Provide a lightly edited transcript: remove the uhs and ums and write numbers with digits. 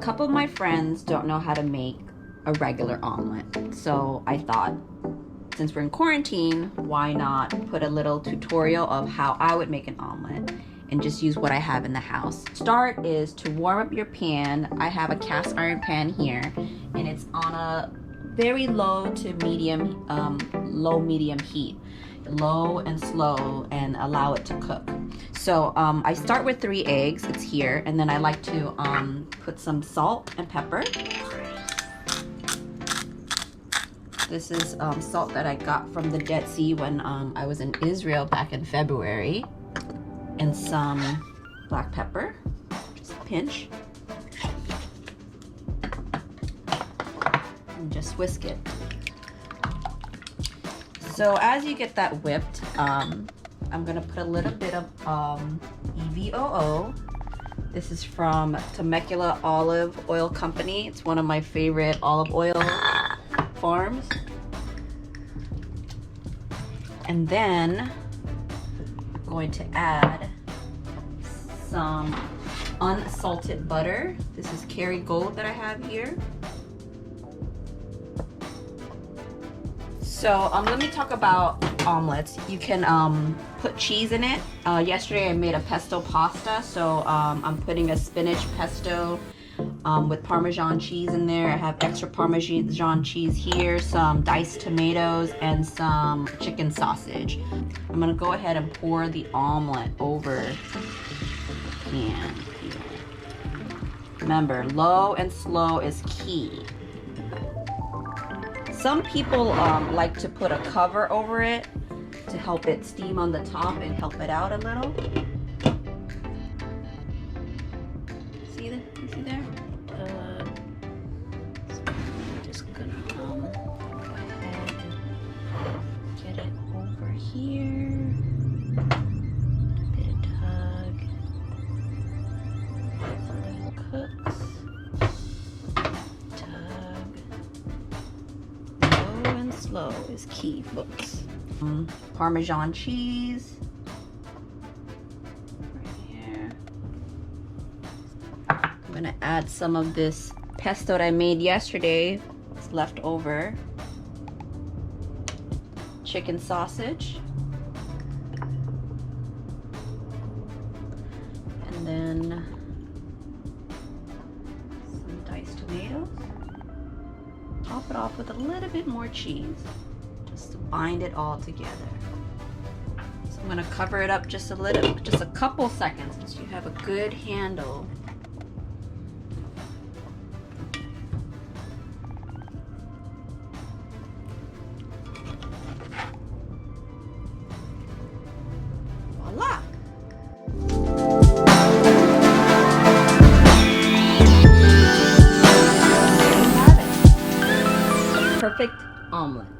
couple of my friends don't know how to make a regular omelet. So I thought, since we're in quarantine, why not put a little tutorial of how I would make an omelet and just use what I have in the house. Start is to warm up your pan. I have a cast iron pan here, and it's on a very low to medium, low medium heat. Low and slow, and allow it to cook. So I start with 3 eggs, it's here, and then I like to put some salt and pepper. This is salt that I got from the Dead Sea when I was in Israel back in February. And some black pepper, just a pinch. And just whisk it. So as you get that whipped, I'm gonna put a little bit of EVOO. This is from Temecula Olive Oil Company. It's one of my favorite olive oil farms. And then I'm going to add some unsalted butter. This is Kerrygold that I have here. So let me talk about omelets. You can put cheese in it. Yesterday I made a pesto pasta, so I'm putting a spinach pesto with Parmesan cheese in there. I have extra Parmesan cheese here, some diced tomatoes, and some chicken sausage. I'm gonna go ahead and pour the omelet over the pan here. Remember, low and slow is key. Some people like to put a cover over it to help it steam on the top and help it out a little. See that? You see there? So I'm just gonna go ahead and get it over here. A bit of tug. So it cooks. Slow is key, folks. Parmesan cheese right here. I'm gonna add some of this pesto that I made yesterday. It's left over. Chicken sausage. And then some diced tomatoes. Top it off with a little bit more cheese, just to bind it all together. So I'm gonna cover it up just a couple seconds, so you have a good handle. Voila! Perfect omelet.